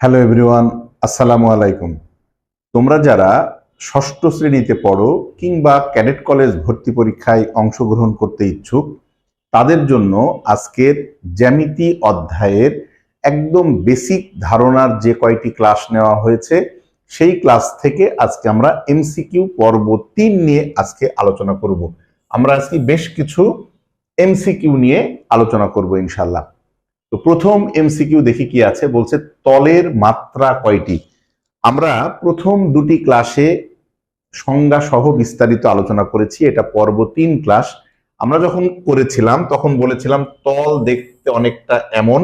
Hello everyone, আসসালামু আলাইকুম। তোমরা যারা ষষ্ঠ শ্রেণীতে পড়ো কিংবা ক্যাডেট কলেজ ভর্তি পরীক্ষায় অংশগ্রহণ করতে ইচ্ছুক, তাদের জন্য আজকের জ্যামিতি অধ্যায়ের একদম বেসিক ধারণার যে কয়টি ক্লাস নেওয়া হয়েছে সেই ক্লাস থেকে আজকে আমরা এমসিকিউ পর্ব 3 নিয়ে আজকে আলোচনা করব। আমরা আজকে বেশ কিছু এমসিকিউ নিয়ে আলোচনা করব ইনশাল্লাহ। তো প্রথম এমসিকিউ দেখি কি আছে, বলছে তলের মাত্রা কয়টি। আমরা প্রথম দুটি ক্লাসে সংজ্ঞা সহ বিস্তারিত আলোচনা করেছি, এটা পর্ব 3 ক্লাস। আমরা যখন করেছিলাম তখন বলেছিলাম তল দেখতে অনেকটা এমন।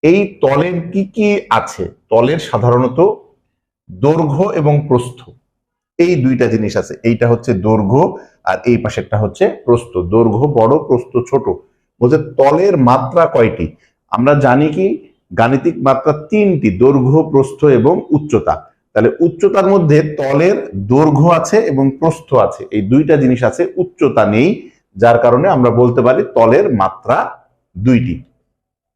এই তলের কি কি আছে? তলের সাধারণত দৈর্ঘ্য এবং প্রস্থ, এই দুইটা জিনিস আছে। এইটা হচ্ছে দৈর্ঘ্য আর এই পাশেরটা হচ্ছে প্রস্থ। দৈর্ঘ্য বড়, প্রস্থ ছোট। বলছে তলের মাত্রা কয়টি। আমরা জানি কি গাণিতিক মাত্রা 3টি, দৈর্ঘ্য, প্রস্থ এবং উচ্চতা। তাহলে উচ্চতার মধ্যে তলের দৈর্ঘ্য আছে এবং প্রস্থ আছে, এই দুইটা জিনিস আছে, উচ্চতা নেই, যার কারণে আমরা বলতে পারি তলের মাত্রা 2টি।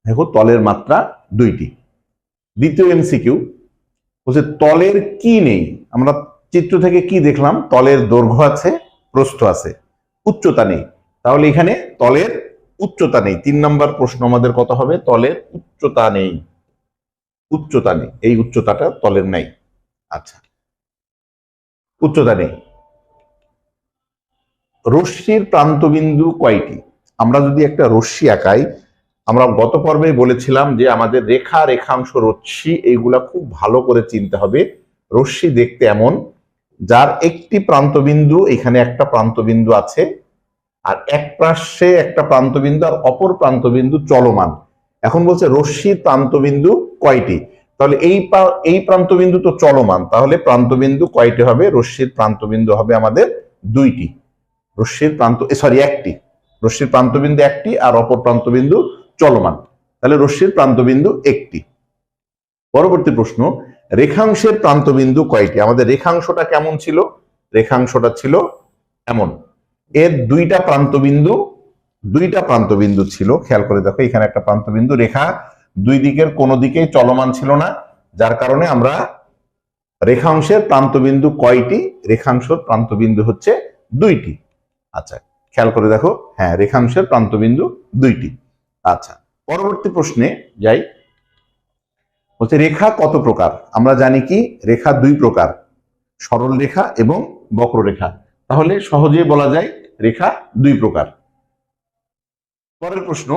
দেখো তলের মাত্রা 2টি। দ্বিতীয় এমসিকিউ বলছে তলের কি নেই। আমরা চিত্র থেকে কি দেখলাম? তলের দৈর্ঘ্য আছে, প্রস্থ আছে, উচ্চতা নেই। তাহলে এখানে তলের উচ্চতা নেই। 3 নম্বর প্রশ্ন আমাদের কত হবে? তলের উচ্চতা নেই। উচ্চতা নেই, এই উচ্চতাটা তলের নাই। আচ্ছা, উচ্চতা নেই। রশ্মির প্রান্তবিন্দু কয়টি? আমরা যদি একটা রশ্মি আঁকাই, আমরা গত পর্বে বলেছিলাম যে আমাদের রেখা, রেখাংশ, রশ্মি এইগুলা খুব ভালো করে চিনতে হবে। রশ্মি দেখতে এমন, যার একটি প্রান্তবিন্দু, এখানে একটা প্রান্তবিন্দু আছে, আর এক পাশে একটা প্রান্তবিন্দু আর অপর প্রান্তবিন্দু চলমান। এখন বলছে রশ্মির প্রান্তবিন্দু কয়টি। তাহলে এই প্রান্তবিন্দু তো চলমান, তাহলে প্রান্তবিন্দু কয়টি হবে? রশ্মির প্রান্তবিন্দু হবে আমাদের 2টি। রশ্মির একটি। রশ্মির প্রান্তবিন্দু একটি আর অপর প্রান্তবিন্দু চলমান, তাহলে রশ্মির প্রান্তবিন্দু একটি। পরবর্তী প্রশ্ন, রেখাংশের প্রান্তবিন্দু কয়টি? আমাদের রেখাংশটা কেমন ছিল? রেখাংশটা ছিল এমন। এর দুইটা প্রান্তবিন্দু ছিল। খেয়াল করে দেখো, এখানে একটা প্রান্তবিন্দু, রেখা দুই দিকের কোনো দিকেই চলমান ছিল না, যার কারণে আমরা রেখাংশের প্রান্তবিন্দু কয়টি? রেখাংশের প্রান্তবিন্দু হচ্ছে 2টি। আচ্ছা, খেয়াল করে দেখো, হ্যাঁ, রেখাংশের প্রান্তবিন্দু 2টি। আচ্ছা, পরবর্তী প্রশ্নে যাই। বলছে রেখা কত প্রকার? আমরা জানি কি রেখা 2 প্রকার, সরল রেখা এবং বক্ররেখা। তাহলে সহজে বলা যায় রেখা 2 প্রকার। পরের প্রশ্ন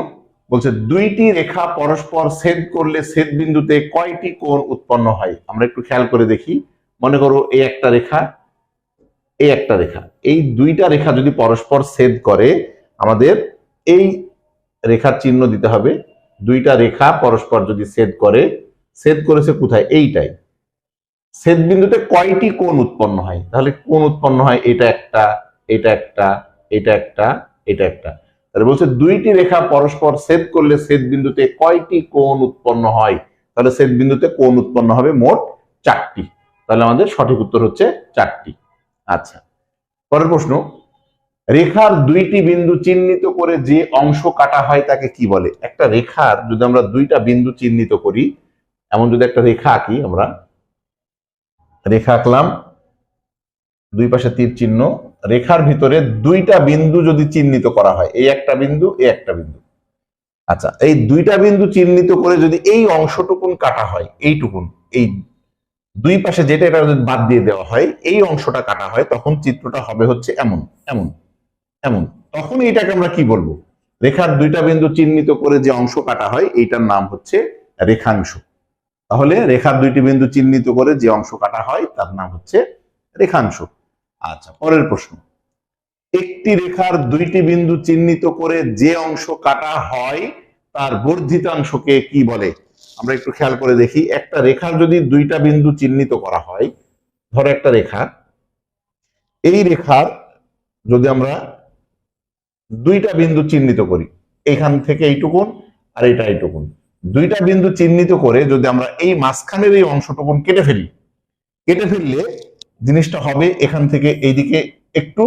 বলছে 2টি রেখা পরস্পর ছেদ করলে ছেদ বিন্দুতে কয়টি কোণ উৎপন্ন হয়? আমরা একটু খেয়াল করে দেখি। মনে করো এই একটা রেখা, এই একটা রেখা, এই দুইটা রেখা যদি পরস্পর ছেদ করে, আমাদের এই রেখার চিহ্ন দিতে হবে। দুইটা রেখা পরস্পর যদি ছেদ করে, ছেদ করেছে কোথায়? এইটাই। ছেদ বিন্দুতে কয়টি কোণ উৎপন্ন হয়? তাহলে কোণ উৎপন্ন হয় এটা একটা, এটা একটা, এটা একটা, এটা একটা। তাহলে বলছে 2টি রেখা পরস্পর ছেদ করলে ছেদ বিন্দুতে কয়টি কোণ উৎপন্ন হয়? তাহলে ছেদ বিন্দুতে কোণ উৎপন্ন হবে মোট 4টি। তাহলে আমাদের সঠিক উত্তর হচ্ছে 4টি। আচ্ছা, পরের প্রশ্ন, রেখার 2টি বিন্দু চিহ্নিত করে যে অংশ কাটা হয় তাকে কি বলে? একটা রেখার যদি আমরা 2টা বিন্দু চিহ্নিত করি, এমন যদি একটা রেখা আঁকি, আমরা রেখা আঁকলাম, দুই পাশে তীর চিহ্ন, রেখার ভিতরে 2টা বিন্দু যদি চিহ্নিত করা হয়, এই একটা বিন্দু, এই একটা বিন্দু। আচ্ছা, এই 2টা বিন্দু চিহ্নিত করে যদি এই অংশটুকুন কাটা হয়, এইটুকুন, এই দুই পাশে যেটা এটা যদি বাদ দিয়ে দেওয়া হয়, এই অংশটা কাটা হয়, তখন চিত্রটা হবে হচ্ছে এমন, এমন, এমন। তখন এইটাকে আমরা কি বলবো? রেখার 2টা বিন্দু চিহ্নিত করে যে অংশ কাটা হয়, এইটার নাম হচ্ছে রেখাংশ। তাহলে রেখার 2টি বিন্দু চিহ্নিত করে যে অংশ কাটা হয় তার নাম হচ্ছে রেখাংশ। আচ্ছা, পরের প্রশ্ন, একটি রেখার 2টি বিন্দু চিহ্নিত করে যে অংশ কাটা হয় তার বর্ধিতাংশকে কি বলে? আমরা একটু খেয়াল করে দেখি। একটা রেখার যদি 2টা বিন্দু চিহ্নিত করা হয়, ধরো একটা রেখা, এই রেখার যদি আমরা 2টা বিন্দু চিহ্নিত করি, এখান থেকে এইটুকুন আর এটা এইটুকুন, 2টা বিন্দু চিহ্নিত করে যদি আমরা এই মাঝখানের এই অংশটুকুন কেটে ফেলি, কেটে ফেললে জিনিসটা হবে এখান থেকে এইদিকে একটু,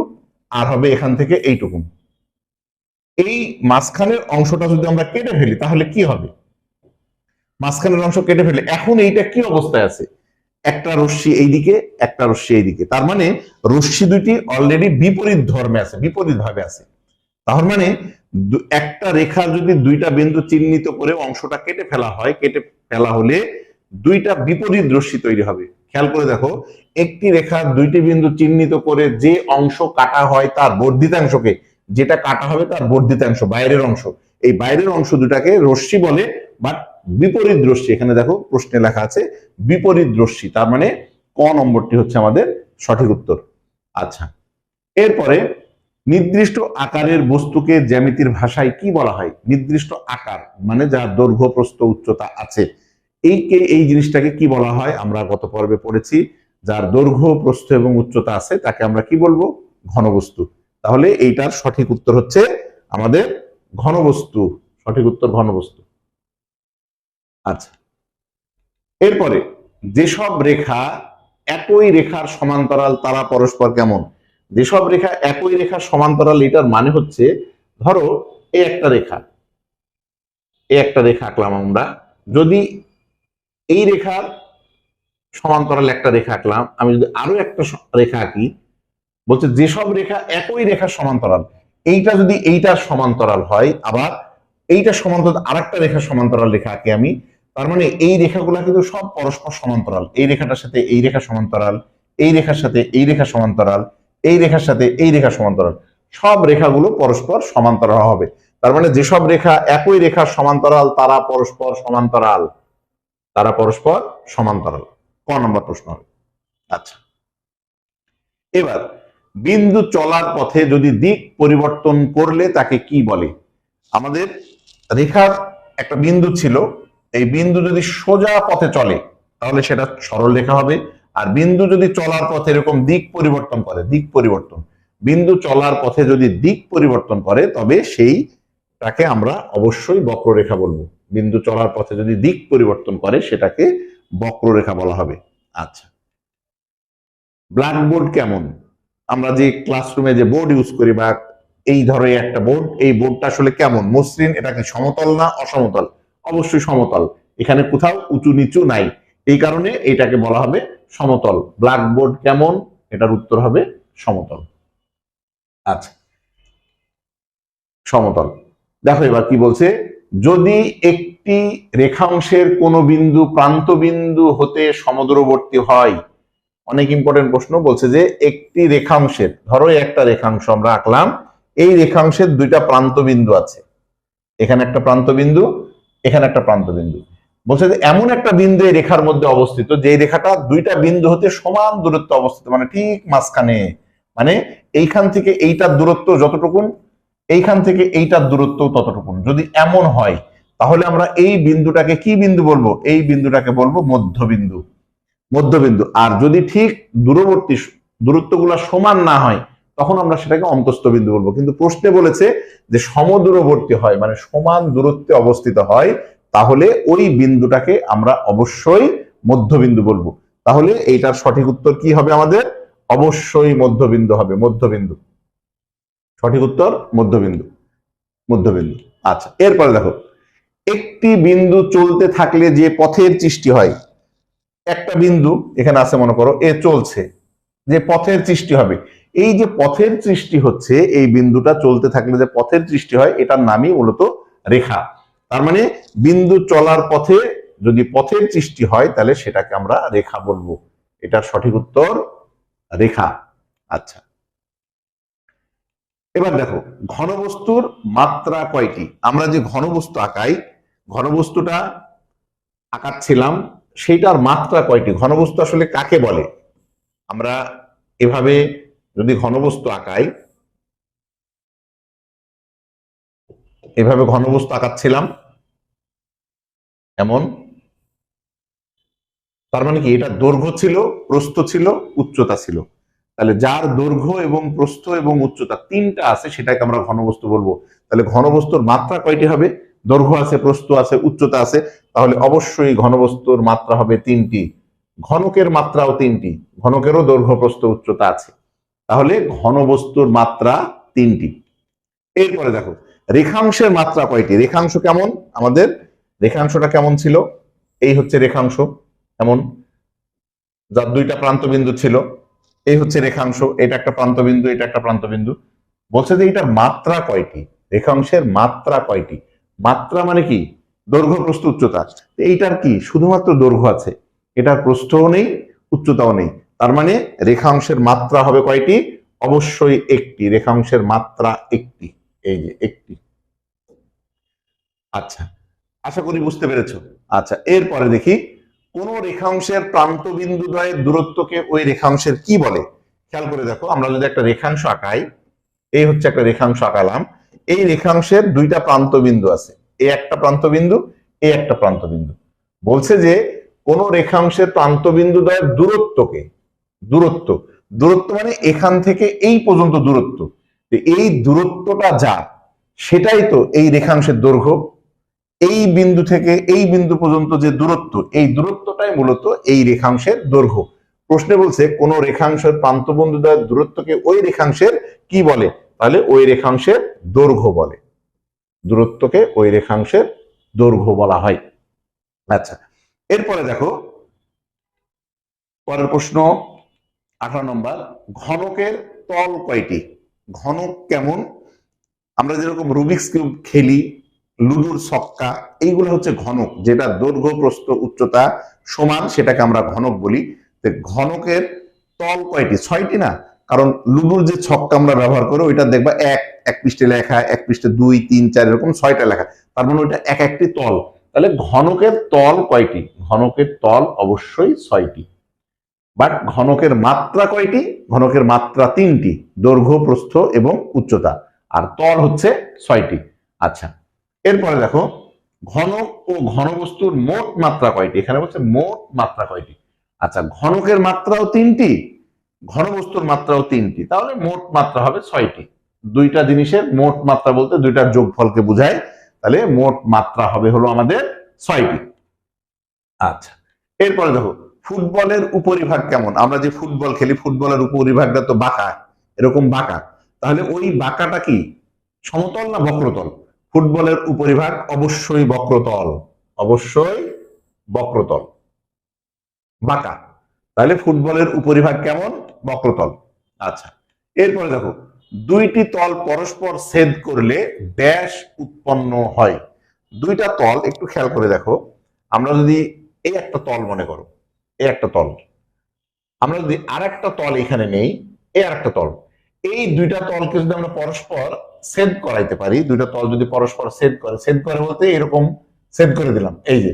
আর হবে এখান থেকে এইটুকুন। এই মাঝখানের অংশটা যদি আমরা কেটে ফেলি তাহলে কি হবে? মাঝখানের অংশ কেটে ফেলে এখন এইটা কি অবস্থায় আছে, একটা রশ্মি এইদিকে একটা রশ্মি এইদিকে, তার মানে রশ্মি দুটি অলরেডি বিপরীত ধর্মে আছে, বিপরীত ভাবে আছে। তার মানে একটা রেখার যদি দুইটা বিন্দু চিহ্নিত করে অংশটা কেটে ফেলা হয়, কেটে ফেলা হলে দুইটা বিপরীত রশ্মি তৈরি হবে। খেয়াল করে দেখো, একটি রেখার দুইটি বিন্দু চিহ্নিত করে যে অংশ কাটা হয় তার বর্ধিতাংশকে, যেটা কাটা হবে তার বর্ধিতাংশ, বাইরের অংশ, এই বাইরের অংশ দুটাকে রশ্মি বলে, বাট বিপরীত রশ্মি। এখানে দেখো প্রশ্নে লেখা আছে বিপরীত রশ্মি, তার মানে ক নম্বরটি হচ্ছে আমাদের সঠিক উত্তর। আচ্ছা, এরপরে নির্দিষ্ট আকারের বস্তুকে জ্যামিতির ভাষায় কি বলা হয়? নির্দিষ্ট আকার মানে যার দৈর্ঘ্য প্রস্থ উচ্চতা আছে, এই জিনিসটাকে কি বলা হয়? আমরা গত পর্বে পড়েছি, যার দৈর্ঘ্য প্রস্থ এবং উচ্চতা আছে তাকে আমরা কি বলবো? ঘনবস্তু। তাহলে এইটার সঠিক উত্তর হচ্ছে আমাদের ঘনবস্তু, সঠিক উত্তর ঘনবস্তু। আচ্ছা, এরপরে যেসব রেখা একই রেখার সমান্তরাল তারা পরস্পর কেমন? যেসব রেখা একই রেখার সমান্তরাল, এটার মানে হচ্ছে ধরো এই একটা রেখা, এই একটা রেখা আঁকলাম আমরা, যদি এই রেখার সমান্তরাল একটা রেখা আঁকলাম, আমি যদি আরো একটা রেখা আঁকি, বলছে যেসব রেখা একই রেখার সমান্তরাল, এইটা যদি এইটার সমান্তরাল হয়, আবার এইটা সমান্তরাল আরেকটা রেখার সমান্তরাল রেখা আঁকি আমি, তার মানে এই রেখাগুলো কিন্তু সব পরস্পর সমান্তরাল। এই রেখাটার সাথে এই রেখা সমান্তরাল, এই রেখার সাথে এই রেখা সমান্তরাল, এই রেখার সাথে এই রেখা সমান্তরাল, সব রেখাগুলো পরস্পর সমান্তরাল হবে। তার মানে যেসব রেখা একই রেখার সমান্তরাল তারা পরস্পর সমান্তরাল, তারা পরস্পর সমান্তরাল। ক নম্বর প্রশ্ন হবে। আচ্ছা, এবার বিন্দু চলার পথে যদি দিক পরিবর্তন করলে তাকে কি বলে? আমাদের রেখার একটা বিন্দু ছিল, এই বিন্দু যদি সোজা পথে চলে তাহলে সেটা সরল রেখা হবে, আর বিন্দু যদি চলার পথে এরকম দিক পরিবর্তন করে, দিক পরিবর্তন, বিন্দু চলার পথে যদি দিক পরিবর্তন করে তবে সেইটাকে আমরা অবশ্যই বক্ররেখা বলবো। বিন্দু চলার পথে যদি দিক পরিবর্তন করে সেটাকে বক্ররেখা বলা হবে। আচ্ছা, ব্ল্যাকবোর্ড কেমন? আমরা যে ক্লাসরুমে যে বোর্ড ইউজ করি বা এই ধরো একটা বোর্ড, এই বোর্ডটা আসলে কেমন? মসৃণ? এটাকে সমতল না অসমতল? অবশ্যই সমতল, এখানে কোথাও উঁচু নিচু নাই, এই কারণে এটাকে বলা হবে সমতল। ব্ল্যাকবোর্ড কেমন? এটার উত্তর হবে সমতল। আচ্ছা, সমতল। দেখো এবার কি বলছে, যদি একটি রেখাংশের কোন বিন্দু প্রান্ত বিন্দু হতে সমদূরবর্তী হয়, অনেক ইম্পর্টেন্ট প্রশ্ন, বলছে যে একটি রেখাংশের, ধরো একটা রেখাংশ আমরা আঁকলাম, এই রেখাংশের দুইটা প্রান্ত বিন্দু আছে, এখানে একটা প্রান্ত বিন্দু, এখানে একটা প্রান্ত বিন্দু, বলছে যে এমন একটা বিন্দু এই রেখার মধ্যে অবস্থিত যে রেখাটা দুইটা বিন্দু হতে সমান দূরত্ব অবস্থিত, মানে ঠিক মাঝখানে, মানে এইখান থেকে এইটার দূরত্ব যতটুকু, এইখান থেকে এইটার দূরত্ব ততটুকু। যদি এমন হয় তাহলে আমরা এই বিন্দুটাকে কি বিন্দু বলবো? এই বিন্দুটাকে বলবো মধ্যবিন্দু, মধ্যবিন্দু। আর যদি ঠিক দূরবর্তী দূরত্বগুলো সমান না হয় তখন আমরা সেটাকে অন্তস্থ বিন্দু বলবো। কিন্তু প্রশ্নে বলেছে যে সমদূরবর্তী হয়, মানে সমান দূরত্বে অবস্থিত হয়, তাহলে ওই বিন্দুটাকে আমরা অবশ্যই মধ্যবিন্দু বলবো। তাহলে এইটার সঠিক উত্তর কি হবে? আমাদের অবশ্যই মধ্যবিন্দু হবে, মধ্যবিন্দু। সঠিক উত্তর মধ্যবিন্দু, মধ্যবিন্দু। আচ্ছা, এরপরে দেখো, একটি বিন্দু চলতে থাকলে যে পথের সৃষ্টি হয়, একটা বিন্দু এখানে আছে মনে করো, এ চলছে, যে পথের সৃষ্টি হবে, এই যে পথের সৃষ্টি হচ্ছে, এই বিন্দুটা চলতে থাকলে যে পথের সৃষ্টি হয় এটার নামই মূলত রেখা। তার মানে বিন্দু চলার পথে যদি পথের সৃষ্টি হয় তাহলে সেটাকে আমরা রেখা বলবো। এটার সঠিক উত্তর রেখা। আচ্ছা, এবার দেখো ঘনবস্তুর মাত্রা কয়টি? আমরা যে ঘনবস্তু আঁকাই, ঘনবস্তুটা আঁকাচ্ছিলাম, সেইটার মাত্রা কয়টি? ঘনবস্তু আসলে কাকে বলে? আমরা এভাবে যদি ঘনবস্তু আঁকাই, এভাবে ঘনবস্তু আঁকাচ্ছিলাম এমন, তার মানে কি এটা দৈর্ঘ্য ছিল, প্রস্থ ছিল, উচ্চতা ছিল। তাহলে যার দৈর্ঘ্য এবং প্রস্থ এবং উচ্চতা তিনটা আছে সেটাকে আমরা ঘনবস্তু বলবো। তাহলে ঘনবস্তুর মাত্রা কয়টি হবে? দৈর্ঘ্য আছে, প্রস্থ আছে, উচ্চতা আছে, তাহলে অবশ্যই ঘনবস্তুর মাত্রা হবে তিনটি। ঘনকের মাত্রাও তিনটি, ঘনকেরও দৈর্ঘ্য প্রস্থ উচ্চতা আছে, তাহলে ঘনবস্তুর মাত্রা তিনটি। এরপরে দেখো রেখাংশের মাত্রা কয়টি? রেখাংশ কেমন? আমাদের রেখাংশটা কেমন ছিল? এই হচ্ছে রেখাংশ, এমন যার দুইটা প্রান্ত বিন্দু ছিল, এই হচ্ছে রেখাংশ, এটা একটা প্রান্ত বিন্দু, এটা একটা প্রান্ত বিন্দু। বলছে যে এটার মাত্রা কয়টি, রেখাংশের মাত্রা কয়টি। মাত্রা মানে কি, দৈর্ঘ্য প্রস্থ উচ্চতা। এইটার কি শুধুমাত্র দৈর্ঘ্য আছে, এটার প্রস্থও নেই উচ্চতাও নেই, তার মানে রেখাংশের মাত্রা হবে কয়টি, অবশ্যই একটি। রেখাংশের মাত্রা একটি, এই যে একটি। আচ্ছা, আশা করি বুঝতে পেরেছো। আচ্ছা, এরপরে দেখি কোন রেখাংশের প্রান্ত বিন্দু দ্বয়ের দূরত্বকে ওই রেখাংশের কি বলে। খেয়াল করে দেখো, আমরা যদি একটা রেখাংশ আঁকাই, এই হচ্ছে একটা রেখাংশ আঁকালাম, এই রেখাংশের দুইটা প্রান্ত বিন্দু আছে, এ একটা প্রান্ত বিন্দু, এ একটা প্রান্ত বিন্দু। বলছে যে কোন রেখাংশের প্রান্ত বিন্দু দ্বয়ের দূরত্বকে, দূরত্ব, দূরত্ব মানে এখান থেকে এই পর্যন্ত দূরত্ব, এই দূরত্বটা যা, সেটাই তো এই রেখাংশের দৈর্ঘ্য। এই বিন্দু থেকে এই বিন্দু পর্যন্ত যে দূরত্ব, এই দূরত্বটাই মূলত এই রেখাংশের দৈর্ঘ্য। প্রশ্নে বলছে কোন রেখাংশের প্রান্তবিন্দু দ্বয়ের দূরত্বকে ওই রেখাংশের কি বলে, তাহলে ওই রেখাংশের দৈর্ঘ্য বলে, দূরত্বকে ওই রেখাংশের দৈর্ঘ্য বলা হয়। আচ্ছা, এরপরে দেখো পরের প্রশ্ন 18 নম্বর, ঘনকের তল কয়টি। ঘনক কেমন, আমরা যেরকম রুবিক্স কিউব খেলি, লুডুর ছক্কা, এইগুলো হচ্ছে ঘনক, যেটা দৈর্ঘ্য প্রস্থ উচ্চতা সমান, সেটাকে আমরা ঘনক বলি। ঘনকের তল কয়টি, 6টি না, কারণ লুডুর যে ছক্কা আমরা ব্যবহার করি ওইটা দেখবা এক পৃষ্ঠে লেখা, এক পৃষ্ঠে 2 3 4 এরকম 6টা লেখা, তার মানে ওইটা এক একটি তল। তাহলে ঘনকের তল কয়টি, ঘনকের তল অবশ্যই 6টি। বাট ঘনকের মাত্রা কয়টি, ঘনকের মাত্রা 3টি, দৈর্ঘ্য প্রস্থ এবং উচ্চতা, আর তল হচ্ছে 6টি। আচ্ছা, এরপরে দেখো ঘনক ও ঘনবস্তুর মোট মাত্রা কয়টি, এখানে বলছে মোট মাত্রা কয়টি। আচ্ছা, ঘনকের মাত্রাও 3টি, ঘনবস্তুর মাত্রাও 3টি, তাহলে মোট মাত্রা হবে 6টি। দুইটা জিনিসের মোট মাত্রা বলতে দুইটার যোগফলকে বোঝায়, তাহলে মোট মাত্রা হবে হলো আমাদের 6টি। আচ্ছা, এরপরে দেখো ফুটবলের উপরিভাগ কেমন, আমরা যে ফুটবল খেলি ফুটবলের উপরিভাগটা তো বাঁকা, এরকম বাঁকা, তাহলে ওই বাঁকাটা কি সমতল না বক্রতল। ফুটবলের উপরিভাগ অবশ্যই বক্রতল, অবশ্যই বক্রতল, বাঁকা, তাহলে ফুটবলের উপরিভাগ কেমন, বক্রতল। আচ্ছা, এরপরে দেখো দুইটি তল পরস্পর ছেদ করলে ড্যাশ উৎপন্ন হয়। দুইটা তল একটু খেয়াল করে দেখো, আমরা যদি এই একটা তল মনে করো, এই একটা তল, আমরা যদি আরেকটা তল এখানে নেই, এই আরেকটা তল, এই দুইটা তলকে যদি আমরা পরস্পর ছেদ করাইতে পারি, দুইটা তল যদি পরস্পর ছেদ করে, ছেদ করে বলতে এরকম ছেদ করে দিলাম, এই যে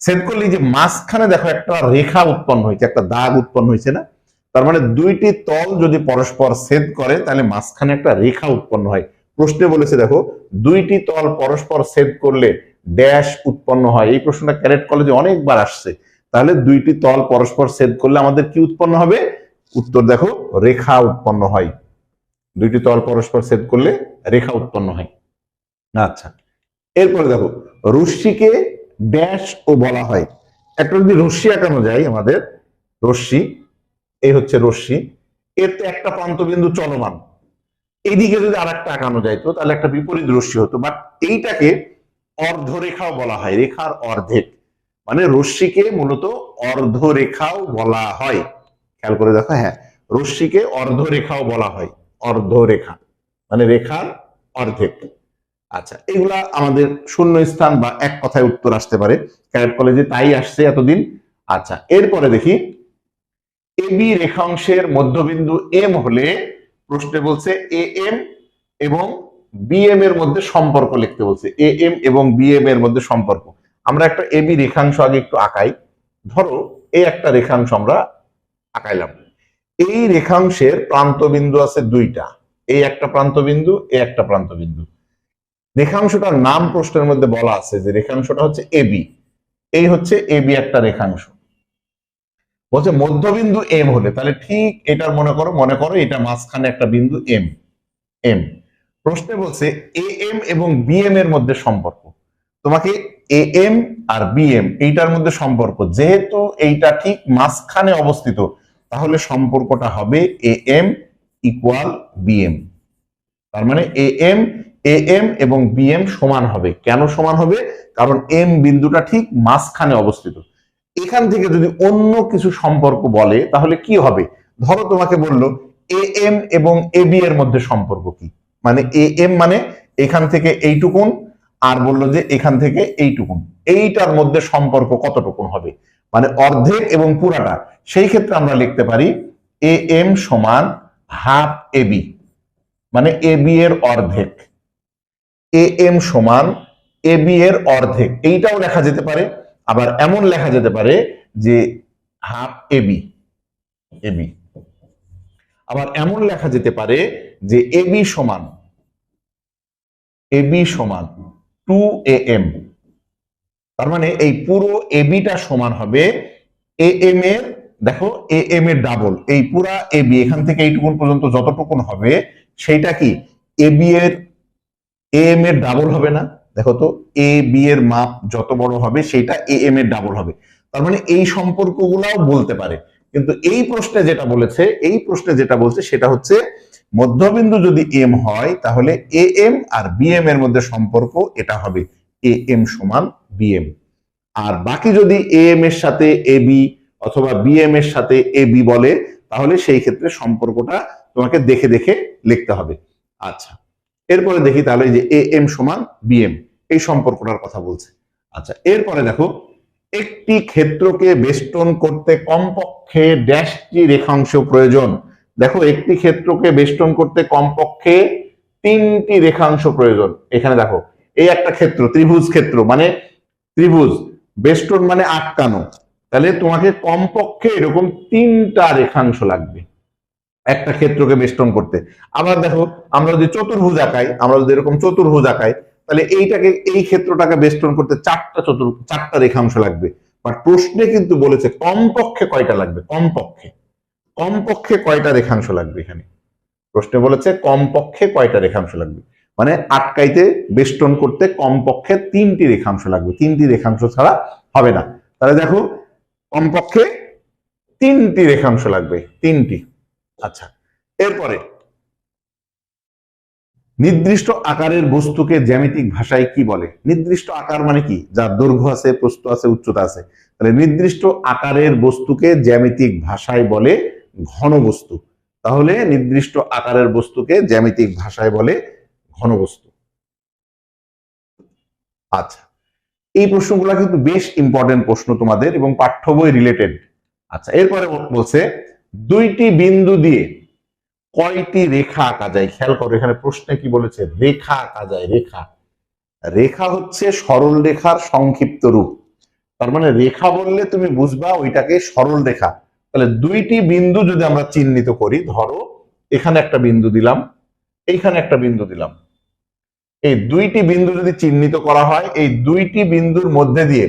ছেদ করলে যে মাঝখানে দেখো একটা রেখা উৎপন্ন হয়েছে, একটা দাগ উৎপন্ন হয়েছে না, তার মানে দুইটি তল যদি পরস্পর ছেদ করে তাহলে মাঝখানে একটা রেখা উৎপন্ন হয়। প্রশ্নে বলেছে দেখো দুইটি তল পরস্পর ছেদ করলে ড্যাশ উৎপন্ন হয়, এই প্রশ্নটা ক্যাডেট কলেজে অনেকবার আসছে। তাহলে দুইটি তল পরস্পর ছেদ করলে আমাদের কি উৎপন্ন হবে, উত্তর দেখো রেখা উৎপন্ন হয়। দুইটি তল পরস্পর ছেদ করলে রেখা উৎপন্ন হয়। আচ্ছা, এরপরে দেখো রশ্মিকে ড্যাশ ও বলা হয়। একটা যদি রশ্মি আঁকানো যায়, আমাদের রশ্মি, এই হচ্ছে রশ্মি, এর তো একটা প্রান্ত বিন্দু চলমান, এইদিকে যদি আর একটা আঁকানো যাইতো তাহলে একটা বিপরীত রশ্মি হতো, বাট এইটাকে অর্ধরেখাও বলা হয়, রেখার অর্ধেক, মানে রশ্মিকে মূলত অর্ধরেখাও বলা হয়। খেয়াল করে দেখো, হ্যাঁ রশ্মিকে অর্ধরেখাও বলা হয়, অর্ধরেখা মানে রেখার অর্ধেক। আচ্ছা, এগুলা আমাদের শূন্য স্থান বা এক কথায় উত্তর আসতে পারে, ক্যাডেট কলেজে তাই আসছে এতদিন। আচ্ছা, এরপরে দেখি এবি রেখাংশের মধ্যবিন্দু এম হলে, প্রশ্নে বলছে এ এম এবং বিএম এর মধ্যে সম্পর্ক লিখতে বলছে, এ এম এবং বিএম এর মধ্যে সম্পর্ক। আমরা একটা এবি রেখাংশ আগে একটু আঁকাই, ধরো এই একটা রেখাংশ আমরা আঁকাইলাম, এই রেখাংশের প্রান্ত বিন্দু আছে দুইটা, এই একটা প্রান্ত বিন্দু, এই একটা প্রান্ত বিন্দু। রেখাংশটার নাম প্রশ্নের মধ্যে বলা আছে যে রেখাংশটা হচ্ছে এবি, এই হচ্ছে এবি একটা রেখাংশ। বলছে মধ্যবিন্দু এম হলে, তাহলে ঠিক এটার মনে করো এটা মাঝখানে একটা বিন্দু এম, এম। প্রশ্নে বলছে এ এম এবং বিএম এর মধ্যে সম্পর্ক, তোমাকে এ এম আর বিএম এইটার মধ্যে সম্পর্ক, যেহেতু এইটা ঠিক মাঝখানে অবস্থিত তাহলে সম্পর্কটা হবে এ এম ইকুয়াল বিএম। তার মানে এ এম এ এম এবং বি এম সমান হবে। কেন সমান হবে? কারণ এম বিন্দুটা ঠিক মাঝখানে অবস্থিত। এখান থেকে যদি অন্য কিছু সম্পর্ক বলে তাহলে কি হবে? ধরো তোমাকে বললো এ এম এবং এ বি এর মধ্যে সম্পর্ক কি, মানে এ এম মানে এখান থেকে এইটুকুন, আর বললো যে এখান থেকে এইটুকুন, এইটার মধ্যে সম্পর্ক কতটুকুন হবে, মানে অর্ধেক এবং পুরাটা। সেই ক্ষেত্রে আমরা লিখতে পারি এ এম সমান হাফ এ বি, মানে এ বি এর অর্ধেক। এ এম সমান এ বি এর অর্ধেক, এইটাও লেখা যেতে পারে। আবার এমন লেখা যেতে পারে যে half A B, A B. আবার এমন লেখা যেতে পারে যে এ বি সমান 2 এ এম। তার মানে এই পুরো এ বিটা সমান হবে এ এম এর, দেখো এ এম এর ডাবল। এই পুরা এ বি এখান থেকে এইটুকুন পর্যন্ত যতটুকুন হবে সেইটা কি এ বি এর এ এম এর ডাবল হবে না? দেখো তো এ বি এর মাপ যত বড় হবে সেটা এ এম এর ডাবল হবে। তার মানে এই সম্পর্কগুলাও বলতে পারে। কিন্তু এই প্রশ্নে যেটা বলছে সেটা হচ্ছে মধ্যবিন্দু যদি এম হয় তাহলে এ এম আর বি এম এর মধ্যে সম্পর্ক এটা হবে এ এম সমান বি এম। আর বাকি যদি এ এম এর সাথে এ বি অথবা বি এম এর সাথে এ বি বলে তাহলে সেই ক্ষেত্রে সম্পর্কটা তোমাকে দেখে দেখে লিখতে হবে। আচ্ছা, এরপরে দেখি তাহলে যে এ এম সমান বি এম, এই সম্পর্কটার কথা বলছে। আচ্ছা, এরপরে দেখো একটি ক্ষেত্রকে বেষ্টন করতে কমপক্ষে ড্যাশটি রেখাংশ প্রয়োজন। দেখো একটি ক্ষেত্রকে বেষ্টন করতে কমপক্ষে 3টি রেখাংশ প্রয়োজন। এখানে দেখো এই একটা ক্ষেত্র, ত্রিভুজ ক্ষেত্র, মানে ত্রিভুজ, বেষ্টন মানে আটকানো, তাহলে তোমাকে কমপক্ষে এরকম 3টা রেখাংশ লাগবে একটা ক্ষেত্রকে বেষ্টন করতে। আবার দেখো আমরা যদি চতুর্ভুজ আঁকাই, তাহলে এই ক্ষেত্রটাকে বেষ্টন করতে 4টা রেখাংশ লাগবে। বাট প্রশ্নে কিন্তু বলেছে কমপক্ষে কয়টা লাগবে, কমপক্ষে কয়টা রেখাংশ লাগবে। এখানে প্রশ্নে বলেছে কমপক্ষে কয়টা রেখাংশ লাগবে, মানে আটকাইতে বেষ্টন করতে কমপক্ষে 3টি রেখাংশ লাগবে, 3টি রেখাংশ ছাড়া হবে না। তাহলে দেখো কমপক্ষে 3টি রেখাংশ লাগবে, 3টি। আচ্ছা, এরপরে নির্দিষ্ট আকারের বস্তুকে জ্যামিতিক ভাষায় কি বলে? নির্দিষ্ট আকার মানে কি? যার দৈর্ঘ্য আছে, প্রস্থ আছে, উচ্চতা আছে। তাহলে নির্দিষ্ট আকারের বস্তুকে জ্যামিতিক ভাষায় বলে ঘনবস্তু। তাহলে নির্দিষ্ট আকারের বস্তুকে জ্যামিতিক ভাষায় বলে ঘনবস্তু। আচ্ছা, এই প্রশ্নগুলো কিন্তু বেশ ইম্পর্টেন্ট প্রশ্ন তোমাদের এবং পাঠ্য বই রিলেটেড। আচ্ছা, এরপরে বলছে 2টি বিন্দু দিয়ে কয়টি রেখা আঁকা যায়? খেয়াল করো এখানে প্রশ্নে কি বলেছে, রেখা আঁকা যায়। রেখা হচ্ছে সরল রেখার সংক্ষিপ্ত রূপ। তার মানে রেখা বললে তুমি বুঝবা ওইটাকে সরল রেখা। তাহলে 2টি বিন্দু যদি আমরা চিহ্নিত করি, ধরো এখানে একটা বিন্দু দিলাম, এইখানে একটা বিন্দু দিলাম, এই 2টি বিন্দু যদি চিহ্নিত করা হয়, এই 2টি বিন্দুর মধ্যে দিয়ে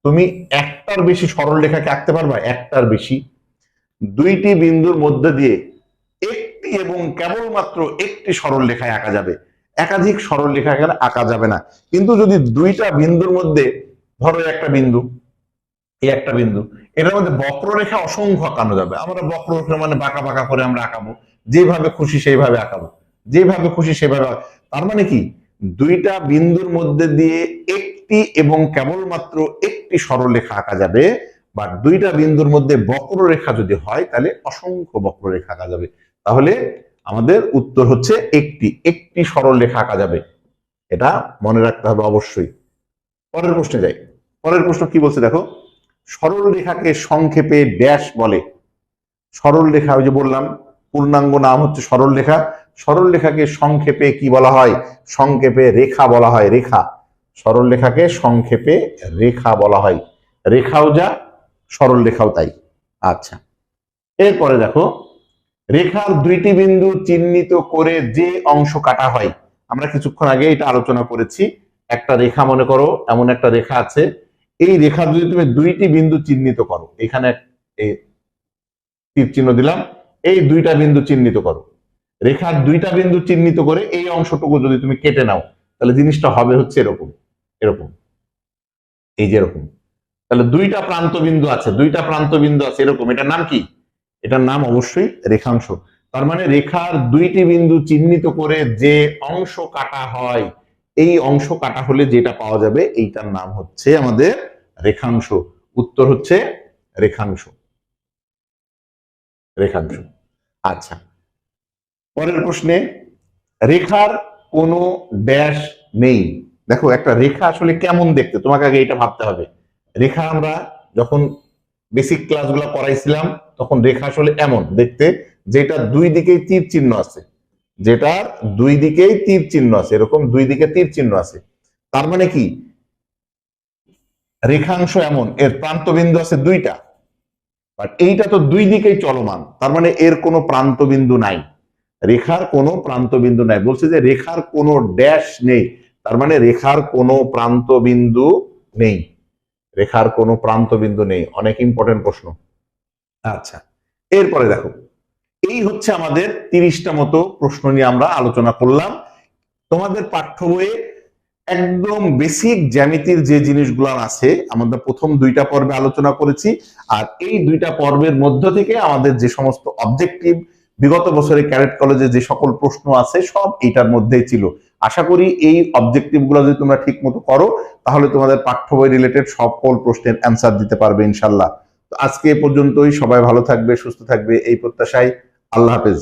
তুমি একটার বেশি সরল রেখাকে আঁকতে পারবা? একটার বেশি। 2টি বিন্দুর মধ্যে দিয়ে একটি এবং কেবলমাত্র একটি সরল রেখায় আঁকা যাবে, একাধিক সরল রেখা এখানে আঁকা যাবে না। কিন্তু যদি 2টা বিন্দুর মধ্যে, ধরো একটা বিন্দু, এই একটা বিন্দু, এটার মধ্যে বক্ররেখা অসংখ্য আঁকানো যাবে। আমরা বক্ররেখা মানে বাঁকা বাঁকা করে আমরা আঁকাবো, যেভাবে খুশি সেইভাবে আঁকাবো, যেভাবে খুশি সেভাবে। তার মানে কি 2টা বিন্দুর মধ্যে দিয়ে একটি এবং কেবলমাত্র একটি সরল রেখা আঁকা যাবে, বা 2টা বিন্দুর মধ্যে বক্ররেখা যদি হয় তাহলে অসংখ্য বক্ররেখা আঁকা যাবে। তাহলে আমাদের উত্তর হচ্ছে একটি সরল রেখা আঁকা যাবে। এটা মনে রাখতে হবে অবশ্যই। পরের প্রশ্নে যাই। পরের প্রশ্ন কি বলছে দেখো, সরল রেখাকে সংক্ষেপে ড্যাশ বলে। সরল রেখা, ওই যে বললাম পূর্ণাঙ্গ নাম হচ্ছে সরল রেখা। সরল রেখাকে সংক্ষেপে কি বলা হয়? সংক্ষেপে রেখা বলা হয়, রেখা। সরল রেখাকে সংক্ষেপে রেখা বলা হয়। রেখাও যা, সরল রেখাও তাই। আচ্ছা, এরপরে দেখো রেখার 2টি বিন্দু চিহ্নিত করে যে অংশ কাটা হয়। আমরা কিছুক্ষণ আগে এটা আলোচনা করেছি। একটা রেখা মনে করো, এমন একটা রেখা আছে, এই রেখা যদি তুমি 2টি বিন্দু চিহ্নিত করো, এখানে তীর চিহ্ন দিলাম, এই 2টা বিন্দু চিহ্নিত করো, রেখার 2টা বিন্দু চিহ্নিত করে এই অংশটুকু যদি তুমি কেটে নাও, তাহলে জিনিসটা হবে হচ্ছে এরকম, এই যে এরকম। তাহলে 2টা প্রান্ত বিন্দু আছে, এরকম। এটার নাম কি? এটার নাম অবশ্যই রেখাংশ। তার মানে রেখার দুইটি বিন্দু চিহ্নিত করে যে অংশ কাটা হয়, এই অংশ কাটা হলে যেটা পাওয়া যাবে এইটার নাম হচ্ছে আমাদের রেখাংশ। উত্তর হচ্ছে রেখাংশ। রেখাংশ। আচ্ছা, পরের প্রশ্নে, রেখার কোনো ড্যাশ নেই। দেখো একটা রেখা আসলে কেমন দেখতে, তোমাকে আগে এটা ভাবতে হবে। রেখা আমরা যখন বেসিক ক্লাসগুলো করাইছিলাম তখন রেখা আসলে এমন দেখতে, যেটা দুই দিকেই তীর চিহ্ন আছে, যেটার দুই দিকেই তীর চিহ্ন আছে, এরকম দুই দিকে তীর চিহ্ন আছে। তার মানে কি রেখাংশ এমন, এর প্রান্ত বিন্দু আছে দুইটা, বাট এইটা তো দুই দিকেই চলমান, তার মানে এর কোনো প্রান্ত বিন্দু নাই। রেখার কোনো প্রান্ত বিন্দু নাই, বলছে যে রেখার কোনো ড্যাশ নেই, তার মানে রেখার কোনো প্রান্ত বিন্দু নেই। রেখার কোনো প্রান্ত বিন্দু নেই, অনেক ইম্পর্টেন্ট প্রশ্ন। আচ্ছা, এরপরে দেখো, এই হচ্ছে আমাদের 30টা মতো প্রশ্ন নিয়ে আমরা আলোচনা করলাম। তোমাদের পাঠ্য বইয়ে একদম বেসিক জ্যামিতির যে জিনিসগুলো আছে আমাদের প্রথম দুইটা পর্বে আলোচনা করেছি, আর এই দুইটা পর্বের মধ্য থেকে আমাদের যে সমস্ত অবজেক্টিভ বিগত বছরে ক্যাডেট কলেজে যে সকল প্রশ্ন আছে সব এইটার মধ্যেই ছিল। আশা করি এই অবজেক্টিভ গুলো যদি তোমরা ঠিক মতো করো তাহলে তোমাদের পাঠ্য বই রিলেটেড সকল প্রশ্নের অ্যান্সার দিতে পারবে ইনশাল্লাহ। তো আজকে এ পর্যন্তই, সবাই ভালো থাকবে, সুস্থ থাকবে এই প্রত্যাশায়। আল্লাহ হাফেজ।